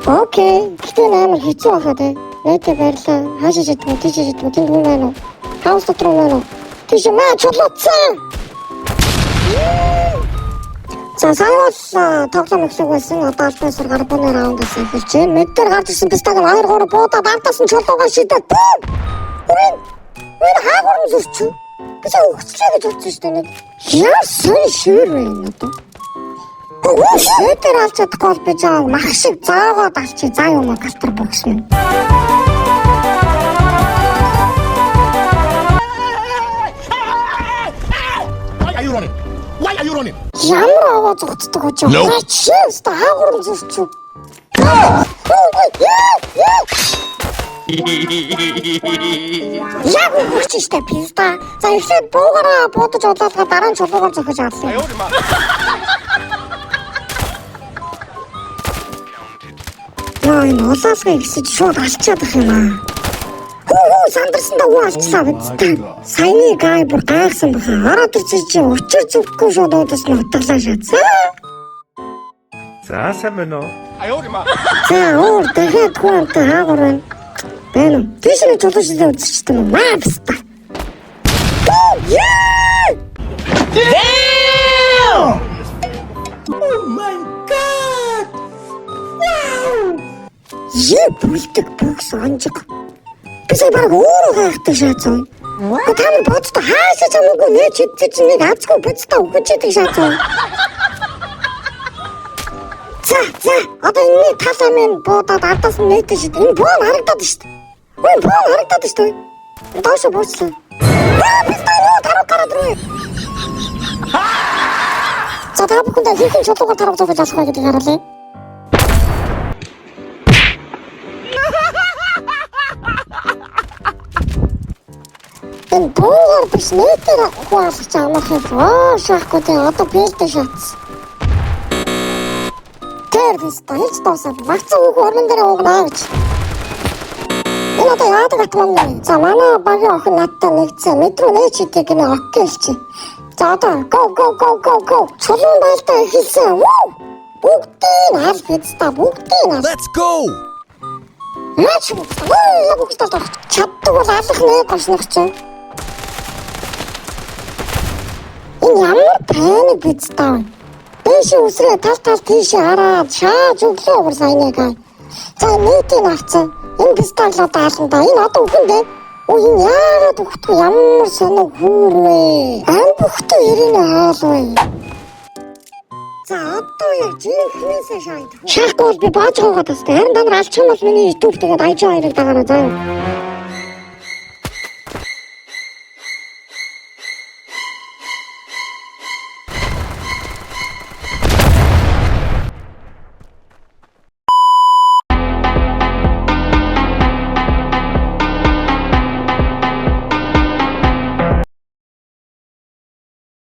Окей. Гэтэ амар хэцүү байхаа те. Нэтэ байрлаа. Хаашаа идэх үү, тийш идэх үү, тэнд хүн байна уу? Хаус дотор байна уу? Тийш маа чулууцсан. За сая тоглоом ихлэг байсан. Одоо альбан сар гарбаны раундаас эхэлж байна. Мэдээр гарч ирсэн пистаг 2-3 буудаад автаас нь чулуугаа шидэв. Өөр хаагур зүрч. Гэсэн өгчлээ гэж утсан шүү дээ нэг. Яа сайн шивэр байна одоо. Өдөр алж чадахгүй бол би жаа мах шиг заагаад алчи заа юм галтар богсно. Why are you running? Ямар аваа зүгтдэг гэж байна. Чи өстө хаагур зүрч. Яг үгч штэ пизда. За ихлээд буугараа буудаж удаалгаа дараа нь чулуугаар зөхөж авлаа. Яа энэ улаасгаа ихсэж шууд алчаад ах юм аа. Хөө сандарсан даа алчлаа биз. Саяны гай бүр гайхсан баха. Ороод ирчих чи учир зүггүй шууд удаас нь утгалаа шатсан. За сайн байна уу? За өөр дахиад хуантай хаагур байна. Байна. Тийш нэг чулуу шидээ үзчихсэн юм аа биста. Damn! Oh my god! Wow! Бүлдэг бокс онжиг. Бисаа баг өөрөө хайхтай шаацсан. Та нар бодтой хаашаа чамаагүй нэ чидтэй чи нэг азгүй бодтой өгч идэг шаацсан. За одоо энэ талаа минь буудаад ардаас нь нээдэж шид. Энэ боо харагдаад шүү дээ. Ой боо харагдаад шүү дээ. Доош буучлаа. Бистаа тараад руу. За та бүхэнд хэрхэн чулуугаар тарах зогож алах вэ гэдгийг харуулъя. Энэ буугаар биш нэтээр хуалж амархыг шахахгүй те одоо бэлдэж шатс. Тэрвис тайлж тоосоо вакцины үг орон дээр угнаа гэж. Энэ одоо яадаг атман. За манай багийн охин надтай нэгцээ метро нээч идэг нэ окейч. За одоо go. Чулуун байлтаа эхэлсэн. Бүгдийг аль хэвста бүгдийг. Let's go! Наач бүгдээ чаддаг бол алах нэ гошнох чинь. Энэ ямар паник биз таа. Дэш үсрээ тал тийш хараад шааж өглөө бүр сайнага. За нийтийн авцсан. Энэ пистал одоо аландаа. Энэ одоо үхэндээ. Энэ яагаад өгөхгүй ямар соног хүүрвэ. Ан бүхтөө ирэнэ хаалвэ. За одоо яг жинхнээсээ шааж. Шахгол би бааж гоогаад тастай. Харин та нар алчих юм бол миний YouTube тэгээд IG хоёрыг дагараа заа.